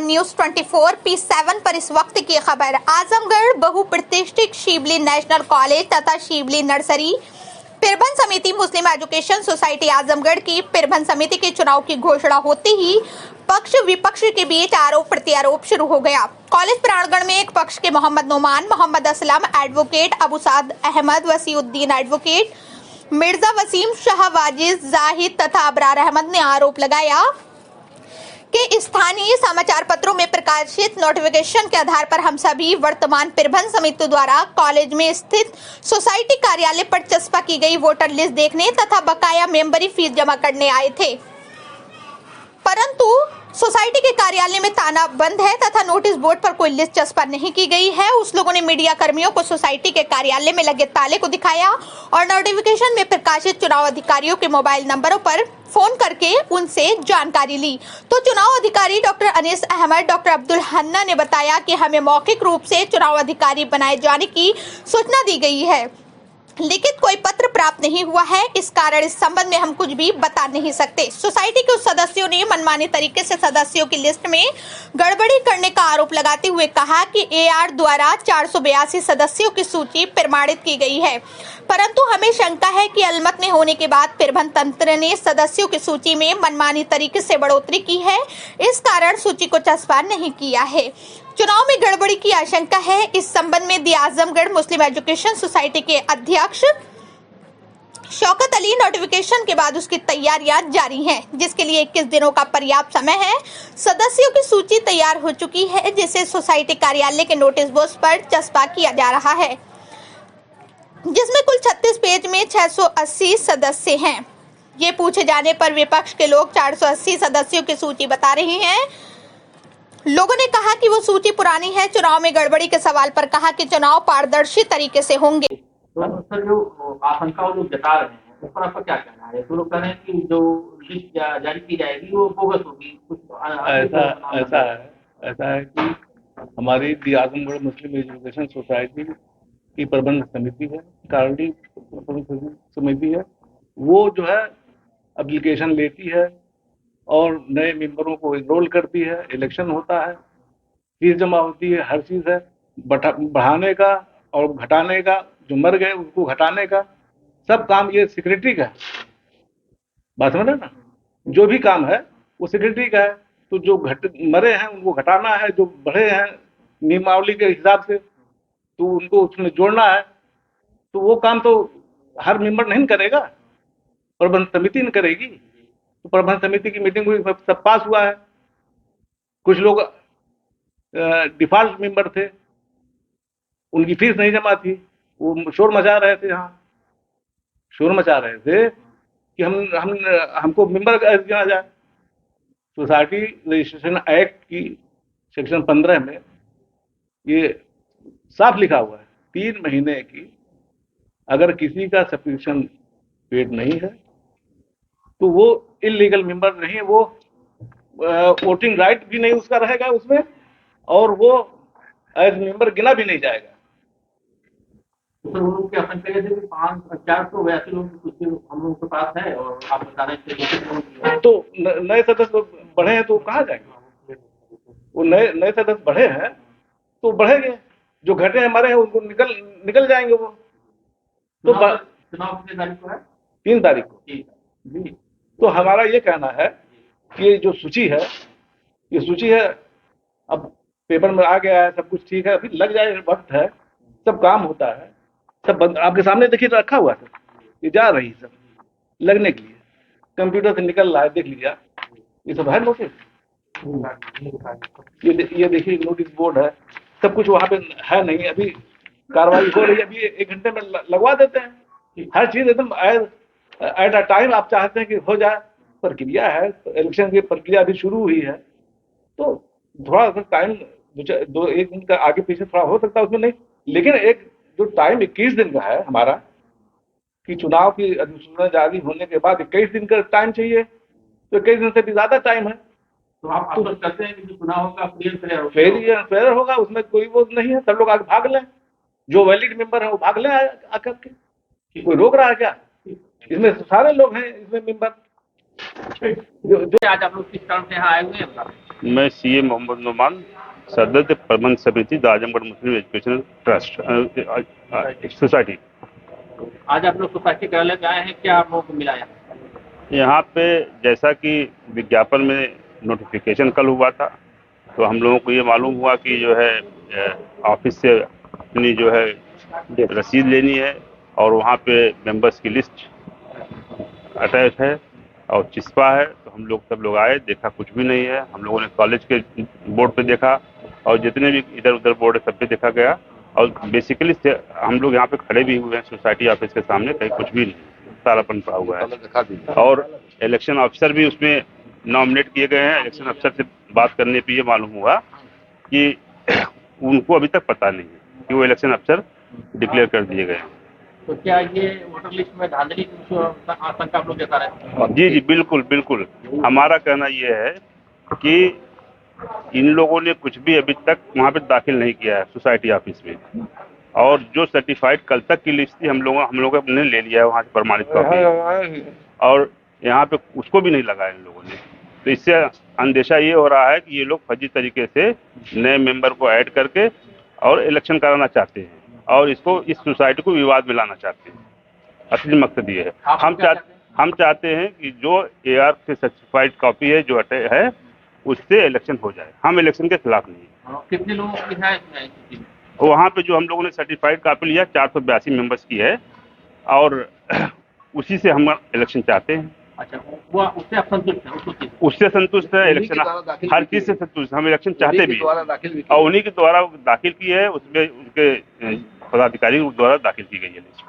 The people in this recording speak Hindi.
न्यूज 24 P7 पर इस वक्त की खबर। आजमगढ़ बहुप्रतिष्ठित शिवली नेशनल कॉलेज तथा शिवली नर्सरी प्रबंध समिति मुस्लिम एजुकेशन सोसाइटी आजमगढ़ की प्रबंध समिति के चुनाव की घोषणा होते ही पक्ष विपक्ष के बीच आरोप प्रत्यारोप शुरू हो गया। कॉलेज प्रांगण में एक पक्ष के मोहम्मद नोमान, मोहम्मद असलम एडवोकेट, अबू साद अहमद, वसीउद्दीन एडवोकेट, मिर्जा वसीम, शाहवाजिज जाहिद तथा अबरार अहमद ने आरोप लगाया कि स्थानीय समाचार पत्रों में प्रकाशित नोटिफिकेशन के आधार पर हम सभी वर्तमान प्रबंध समिति द्वारा कॉलेज में स्थित सोसाइटी कार्यालय पर चस्पा की गई वोटर लिस्ट देखने तथा बकाया मेंबरी फीस जमा करने आए थे, परंतु सोसाइटी के कार्यालय में ताला बंद है तथा नोटिस बोर्ड पर कोई लिस्ट चस्पा नहीं की गई है। उस लोगों ने मीडिया कर्मियों को सोसाइटी के कार्यालय में लगे ताले को दिखाया और नोटिफिकेशन में प्रकाशित चुनाव अधिकारियों के मोबाइल नंबरों पर फोन करके उनसे जानकारी ली। तो चुनाव अधिकारी डॉक्टर अनीस अहमद, डॉक्टर अब्दुल हन्ना ने बताया कि हमें मौखिक रूप से चुनाव अधिकारी बनाए जाने की सूचना दी गई है, लिखित कोई पत्र प्राप्त नहीं हुआ है। इस कारण इस संबंध में हम कुछ भी बता नहीं सकते। सोसाइटी के उस सदस्यों ने मनमानी तरीके से सदस्यों की लिस्ट में गड़बड़ी करने का आरोप लगाते हुए कहा कि एआर द्वारा 482 सदस्यों की सूची प्रमाणित की गई है, परंतु हमें शंका है कि अलमत में होने के बाद प्रबंध तंत्र ने सदस्यों की सूची में मनमानी तरीके से बढ़ोतरी की है, इस कारण सूची को चस्पा नहीं किया है। चुनाव में गड़बड़ी की आशंका है। इस संबंध में दी आजमगढ़ मुस्लिम एजुकेशन सोसाइटी के अध्यक्ष शौकत अली नोटिफिकेशन के बाद उसकी तैयारियां जारी हैं, जिसके लिए 21 दिनों का पर्याप्त समय है। सदस्यों की सूची तैयार हो चुकी है, जिसे सोसाइटी कार्यालय के नोटिस बोर्ड पर चस्पा किया जा रहा है, जिसमें कुल 36 पेज में 680 सदस्य हैं। ये पूछे जाने पर विपक्ष के लोग 480 सदस्यों की सूची बता रहे हैं। लोगों ने कहा कि वो सूची पुरानी है। चुनाव में गड़बड़ी के सवाल पर कहा कि चुनाव पारदर्शी तरीके से होंगे। तो सर, जो आशंका लोग जता रहे हैं उस पर आपका क्या कहना है? तो लोग कह रहे हैं कि जो लिस्ट जारी की जाएगी वो बोगस होगी। कुछ ऐसा है कि हमारी दी आजमगढ़ मुस्लिम एजुकेशन सोसाइटी की प्रबंध समिति है, कारणी प्रबंध समिति है, वो जो है एप्लीकेशन लेती है और नए मेंबरों को एनरोल करती है, इलेक्शन होता है, फीस जमा होती है, हर चीज़ है। बढ़ाने का और घटाने का, जो मर गए उनको घटाने का सब काम ये सेक्रेटरी का है। बात समझ रहे ना? जो भी काम है वो सेक्रेटरी का है। तो जो मरे हैं उनको घटाना है, जो बढ़े हैं नियमावली के हिसाब से तो उनको उसमें जोड़ना है। तो वो काम तो हर मेंबर नहीं करेगा, प्रबंध समिति ने करेगी। तो प्रबंध समिति की मीटिंग हुई, सब पास हुआ है। कुछ लोग डिफॉल्ट मेंबर थे, उनकी फीस नहीं जमा थी, वो शोर मचा रहे थे। यहाँ शोर मचा रहे थे कि हमको मेंबर किया जाए। सोसाइटी रजिस्ट्रेशन एक्ट की सेक्शन 15 में ये साफ लिखा हुआ है, 3 महीने की अगर किसी का सब्सक्रिप्शन पेड नहीं है तो वो इलीगल मेंबर नहीं है, वो वोटिंग राइट भी नहीं उसका रहेगा उसमें, और वो एज मेंबर गिना भी नहीं जाएगा। तो सर, वो लोग क्या आशंका थे कि 482 लोग हम लोगों के पास है और आप बता रहे थे तो नए सदस्य बढ़े हैं तो कहाँ जाएंगे? वो नए सदस्य बढ़े हैं तो बढ़ेंगे, जो घटे हमारे हैं उनको निकल जाएंगे वो। तो चुनाव कितनी तारीख को है? 3 तारीख को जी। तो हमारा ये कहना है कि ये जो सूची है, ये सूची है, अब पेपर में आ गया है, सब कुछ ठीक है, अभी लग जाए, वक्त है, सब काम होता है, सब आपके सामने देखिए रखा हुआ है, ये जा रही सब लगने के लिए, कंप्यूटर से निकल रहा है, देख लीजिए। ये सब है नोटिस, ये देखिए नोटिस बोर्ड है, सब कुछ वहाँ पे है नहीं। अभी कार्रवाई हो रही है, अभी 1 घंटे में लगवा देते हैं। हर चीज एकदम एट अ टाइम आप चाहते हैं कि हो जाए। प्रक्रिया है, तो इलेक्शन की प्रक्रिया अभी शुरू हुई है, तो थोड़ा सा टाइम 1 दिन का आगे पीछे थोड़ा हो सकता है उसमें, नहीं, लेकिन एक जो टाइम 21 दिन का है हमारा, कि चुनाव की अधिसूचना जारी होने के बाद 21 दिन का टाइम चाहिए, तो 21 दिन से भी ज्यादा टाइम है। तो आप तो कहते हैं कि जो चुनाव होगा फेयर होगा, उसमें कोई वो नहीं है, सब लोग आगे भाग लें, जो वैलिड मेंबर है वो भाग लें आकर के, कोई रोक रहा है क्या? इसमें सारे लोग हैं इसमें मेंबर। जो आज आप लोग किस कारण से यहाँ आए हुए हैं? मैं सीए मोहम्मद नुमान, सदस्य प्रबंध समिति the Azamgarh Muslim education trust society. आज आप लोग सोसाइटी कार्यालय में आए हैं, क्या आप लोगों को मिला है? यहाँ पे जैसा कि विज्ञापन में नोटिफिकेशन कल हुआ था, तो हम लोगों को ये मालूम हुआ कि जो है ऑफिस से अपनी जो है रसीद लेनी है और वहाँ पे मेंबर्स की लिस्ट अटैच है और चिस्पा है। तो हम लोग सब लोग आए, देखा कुछ भी नहीं है। हम लोगों ने कॉलेज के बोर्ड पे देखा और जितने भी इधर उधर बोर्ड है सब पे देखा गया और बेसिकली हम लोग यहाँ पे खड़े भी हुए हैं सोसाइटी ऑफिस के सामने, कहीं कुछ भी नहीं, तालापन पड़ा हुआ है। और इलेक्शन ऑफिसर भी उसमें नॉमिनेट किए गए हैं। इलेक्शन अफसर से बात करने पे ये मालूम हुआ कि उनको अभी तक पता नहीं है कि वो इलेक्शन अफसर डिक्लेयर कर दिए गए हैं। तो क्या ये वोटर लिस्ट में धांधली की आशंका आप लोग जता रहे हैं? जी जी, बिल्कुल बिल्कुल। हमारा कहना ये है कि इन लोगों ने कुछ भी अभी तक वहाँ पे दाखिल नहीं किया है सोसाइटी ऑफिस में, और जो सर्टिफाइड कल तक की लिस्ट थी हम लोगों ने ले लिया है वहाँ से प्रमाणित कॉपी, और यहाँ पे उसको भी नहीं लगाया इन लोगों ने। तो इससे अंदेशा ये हो रहा है कि ये लोग फर्जी तरीके से नए मेंबर को ऐड करके और इलेक्शन कराना चाहते हैं और इसको इस सोसाइटी को विवाद में लाना चाहते हैं। असली मकसद ये है। हम चाहते हैं कि जो AR से सर्टिफाइड कॉपी है जो है उससे इलेक्शन हो जाए। हम इलेक्शन के खिलाफ नहीं है। कितने लोगों की है इसमें? वहाँ पे जो हम लोगों ने सर्टिफाइड कॉपी लिया 482 मेंबर्स की है और उसी से हम इलेक्शन चाहते हैं। अच्छा, वो उससे आप संतुष्ट हैं? उससे संतुष्ट है, इलेक्शन हर चीज से संतुष्ट, हम इलेक्शन चाहते भी और उन्हीं के द्वारा दाखिल की है, उसमें उनके पदाधिकारी द्वारा दाखिल की गई है लिस्ट।